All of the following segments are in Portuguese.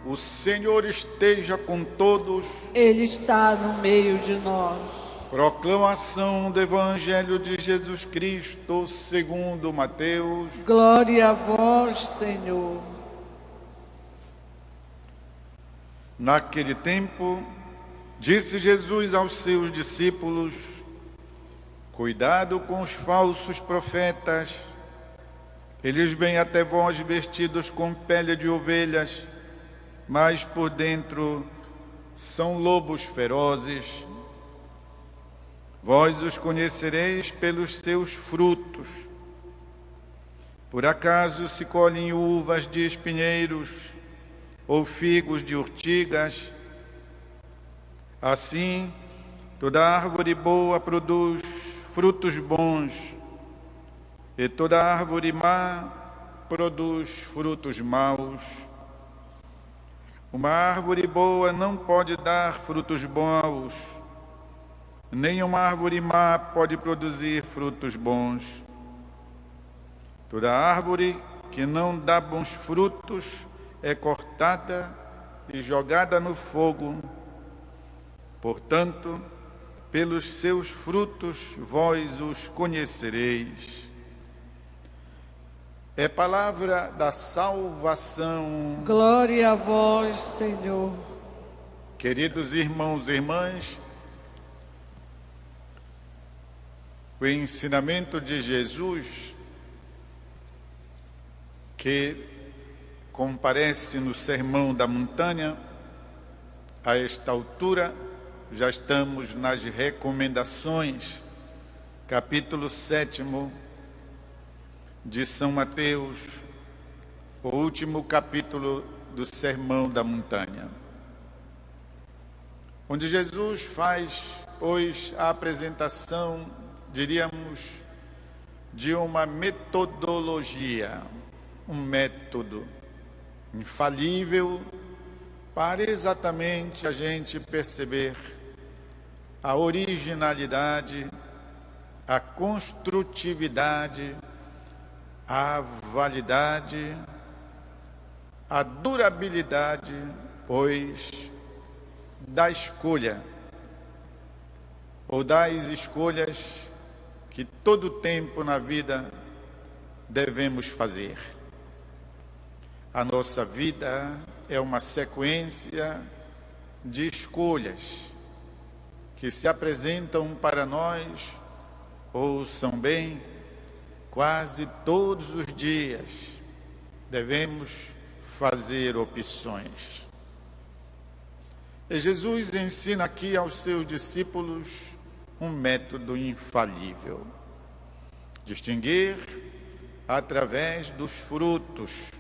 O Senhor esteja com todos. Ele está no meio de nós. Proclamação do Evangelho de Jesus Cristo segundo Mateus. Glória a vós, Senhor. Naquele tempo, disse Jesus aos seus discípulos: cuidado com os falsos profetas. Eles vêm até vós vestidos com pele de ovelhas, mas por dentro são lobos ferozes. Vós os conhecereis pelos seus frutos. Por acaso se colhem uvas de espinheiros ou figos de urtigas? Assim, toda árvore boa produz frutos bons, e toda árvore má produz frutos maus. Uma árvore boa não pode dar frutos bons, nem uma árvore má pode produzir frutos bons. Toda árvore que não dá bons frutos é cortada e jogada no fogo. Portanto, pelos seus frutos vós os conhecereis. É palavra da salvação. Glória a vós, Senhor. Queridos irmãos e irmãs, o ensinamento de Jesus, que comparece no Sermão da Montanha, a esta altura, já estamos nas recomendações, capítulo 7 de São Mateus, o último capítulo do Sermão da Montanha, onde Jesus faz, pois, a apresentação, diríamos, de uma metodologia, um método infalível para exatamente a gente perceber a originalidade, a construtividade, a validade, a durabilidade, pois, da escolha, ou das escolhas que todo tempo na vida devemos fazer. A nossa vida é uma sequência de escolhas que se apresentam para nós, ouçam bem, quase todos os dias devemos fazer opções. E Jesus ensina aqui aos seus discípulos um método infalível: distinguir através dos frutos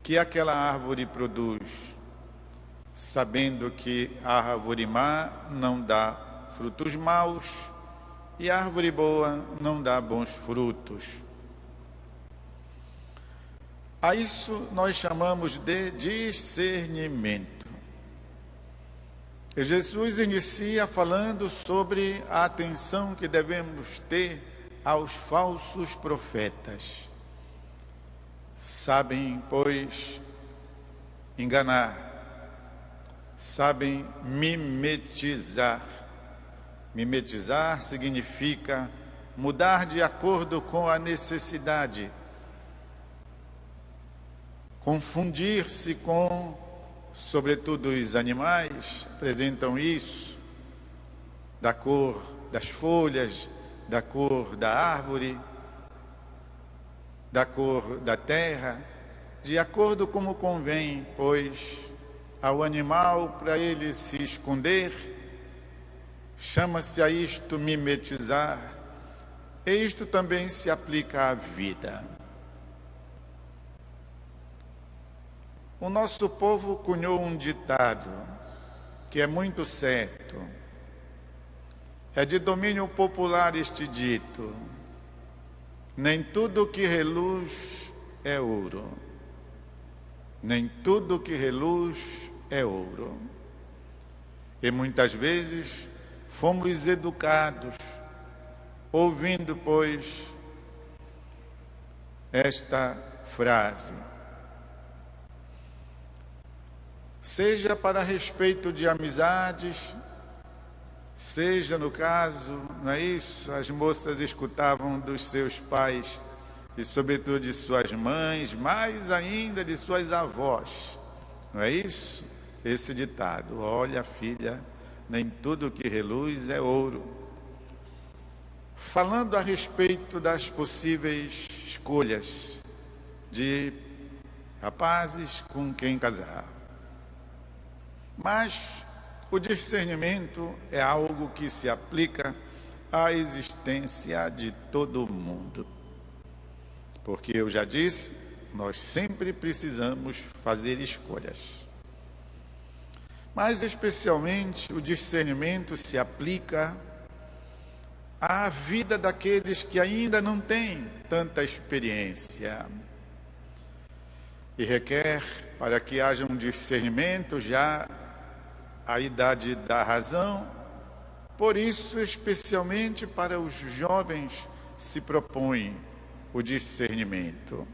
que aquela árvore produz, sabendo que a árvore má não dá frutos maus e a árvore boa não dá bons frutos. A isso nós chamamos de discernimento. E Jesus inicia falando sobre a atenção que devemos ter aos falsos profetas. Sabem, pois, enganar, sabem mimetizar. Mimetizar significa mudar de acordo com a necessidade, confundir-se com, sobretudo os animais, apresentam isso, da cor das folhas, da cor da árvore, da cor da terra, de acordo como convém, pois, ao animal, para ele se esconder, chama-se a isto mimetizar, e isto também se aplica à vida. O nosso povo cunhou um ditado que é muito certo. É de domínio popular este dito: nem tudo que reluz é ouro. Nem tudo que reluz é ouro. E muitas vezes fomos educados ouvindo, pois, esta frase: seja para respeito de amizades, seja no caso, não é isso? As moças escutavam dos seus pais e sobretudo de suas mães, mais ainda de suas avós, não é isso? Esse ditado: olha, filha, nem tudo que reluz é ouro. Falando a respeito das possíveis escolhas de rapazes com quem casar. Mas o discernimento é algo que se aplica à existência de todo mundo. Porque eu já disse, nós sempre precisamos fazer escolhas. Mas especialmente o discernimento se aplica à vida daqueles que ainda não têm tanta experiência. E requer, para que haja um discernimento, já a idade da razão. Por isso, especialmente para os jovens, se propõe o discernimento.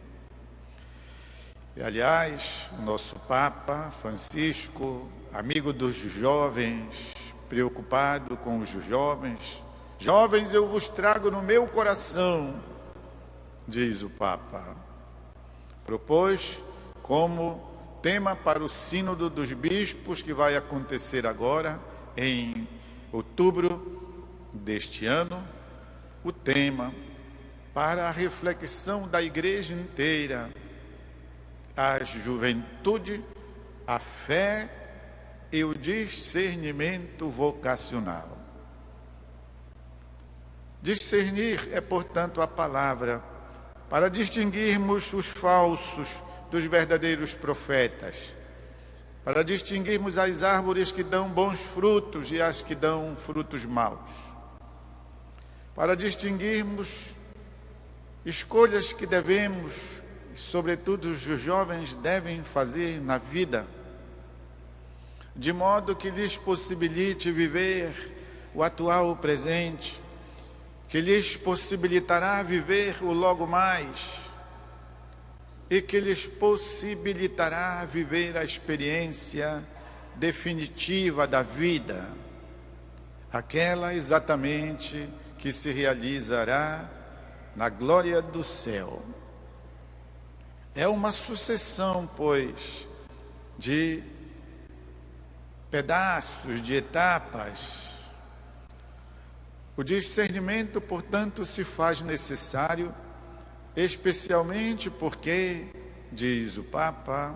E, aliás, o nosso Papa Francisco, amigo dos jovens, preocupado com os jovens: jovens, eu vos trago no meu coração, diz o Papa. Propôs como tema para o Sínodo dos Bispos, que vai acontecer agora em outubro deste ano, o tema para a reflexão da Igreja inteira: a juventude, a fé e o discernimento vocacional. Discernir é, portanto, a palavra para distinguirmos os falsos dos verdadeiros profetas, para distinguirmos as árvores que dão bons frutos e as que dão frutos maus, para distinguirmos escolhas que devemos, sobretudo os jovens, devem fazer na vida, de modo que lhes possibilite viver o atual presente, que lhes possibilitará viver o logo mais, e que lhes possibilitará viver a experiência definitiva da vida, aquela exatamente que se realizará na glória do céu. É uma sucessão, pois, de pedaços, de etapas. O discernimento, portanto, se faz necessário, especialmente porque, diz o Papa,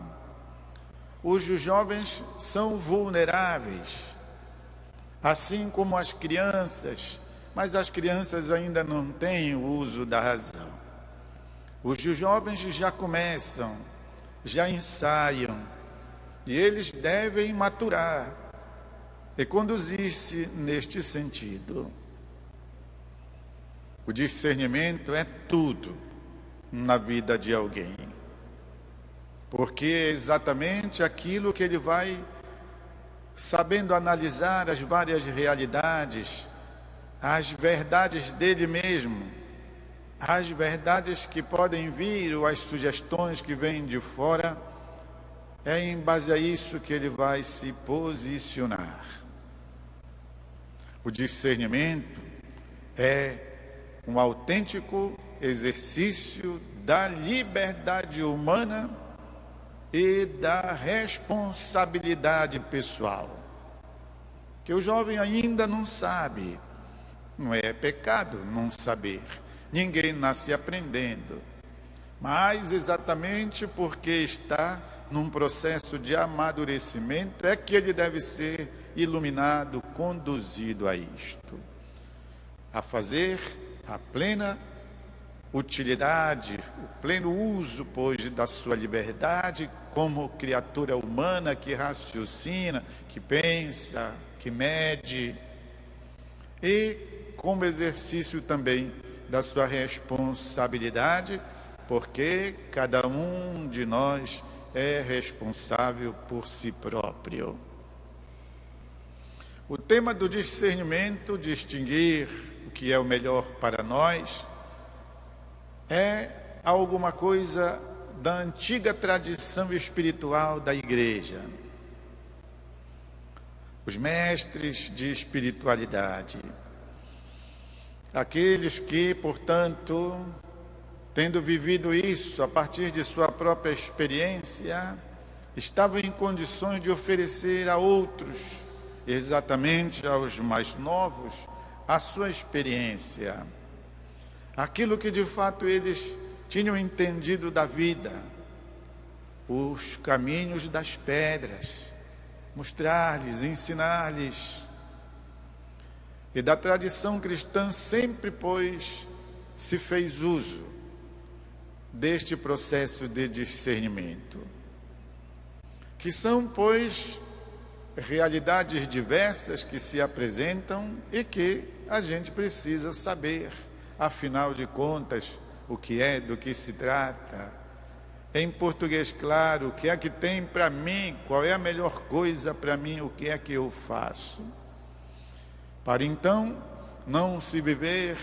os jovens são vulneráveis, assim como as crianças, mas as crianças ainda não têm o uso da razão. Os jovens já começam, já ensaiam, e eles devem maturar e conduzir-se neste sentido. O discernimento é tudo na vida de alguém, porque é exatamente aquilo que ele vai sabendo analisar as várias realidades, as verdades dele mesmo, as verdades que podem vir ou as sugestões que vêm de fora. É em base a isso que ele vai se posicionar. O discernimento é um autêntico exercício da liberdade humana e da responsabilidade pessoal, que o jovem ainda não sabe. Não é pecado não saber, ninguém nasce aprendendo, mas exatamente porque está num processo de amadurecimento é que ele deve ser iluminado, conduzido a isto, a fazer a plena utilidade, o pleno uso, pois, da sua liberdade como criatura humana que raciocina, que pensa, que mede, e como exercício também da sua responsabilidade, porque cada um de nós é responsável por si próprio. O tema do discernimento, distinguir o que é o melhor para nós, é alguma coisa da antiga tradição espiritual da Igreja. os mestres de espiritualidade, aqueles que, portanto, tendo vivido isso a partir de sua própria experiência, estavam em condições de oferecer a outros, exatamente aos mais novos, a sua experiência, aquilo que de fato eles tinham entendido da vida, os caminhos das pedras, mostrar-lhes, ensinar-lhes. E da tradição cristã sempre, pois, se fez uso deste processo de discernimento, que são, pois, realidades diversas que se apresentam e que a gente precisa saber, afinal de contas, o que é, do que se trata. Em português claro, o que é que tem para mim, qual é a melhor coisa para mim, o que é que eu faço. Para então não se viver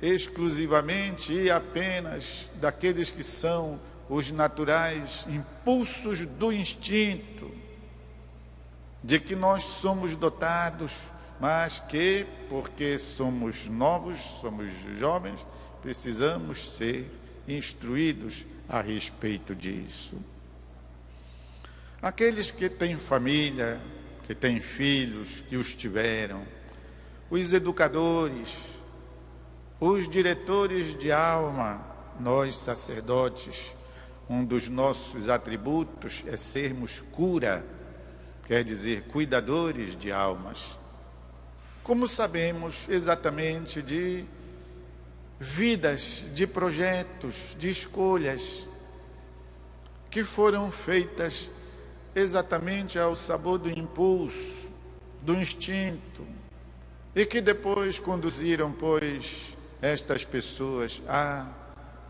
exclusivamente e apenas daqueles que são os naturais impulsos do instinto, de que nós somos dotados, mas que, porque somos novos, somos jovens, precisamos ser instruídos a respeito disso. Aqueles que têm família, que têm filhos, que os tiveram, os educadores, os diretores de alma, nós sacerdotes, um dos nossos atributos é sermos cura, quer dizer, cuidadores de almas. Como sabemos exatamente de vidas, de projetos, de escolhas que foram feitas exatamente ao sabor do impulso, do instinto, e que depois conduziram, pois, estas pessoas a,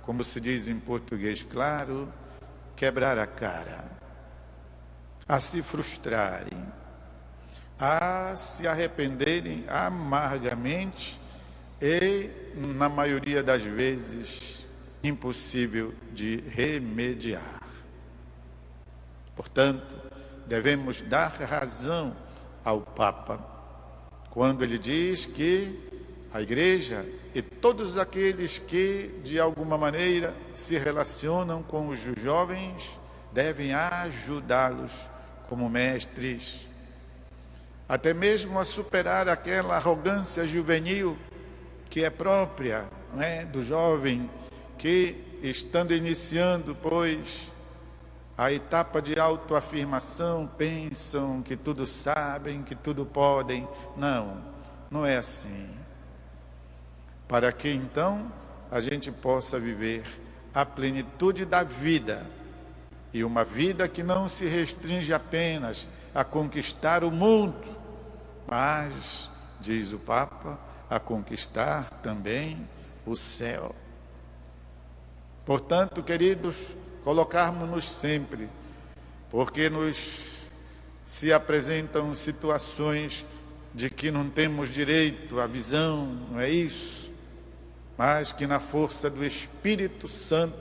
como se diz em português claro, quebrar a cara, a se frustrarem, a se arrependerem amargamente e, na maioria das vezes, impossível de remediar. Portanto, devemos dar razão ao Papa quando ele diz que a Igreja e todos aqueles que, de alguma maneira, se relacionam com os jovens, devem ajudá-los como mestres, até mesmo a superar aquela arrogância juvenil que é própria, não é, do jovem, que, estando iniciando, pois, a etapa de autoafirmação, pensam que tudo sabem, que tudo podem. Não, não é assim. Para que, então, a gente possa viver a plenitude da vida, e uma vida que não se restringe apenas a conquistar o mundo, mas, diz o Papa, a conquistar também o céu. Portanto, queridos, colocarmos-nos sempre, porque nos se apresentam situações de que não temos direito à visão, não é isso? Mas que na força do Espírito Santo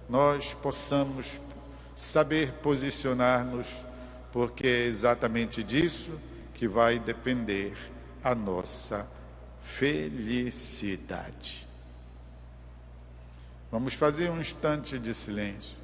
nós possamos saber posicionar-nos, porque é exatamente disso que vai depender a nossa felicidade. Vamos fazer um instante de silêncio.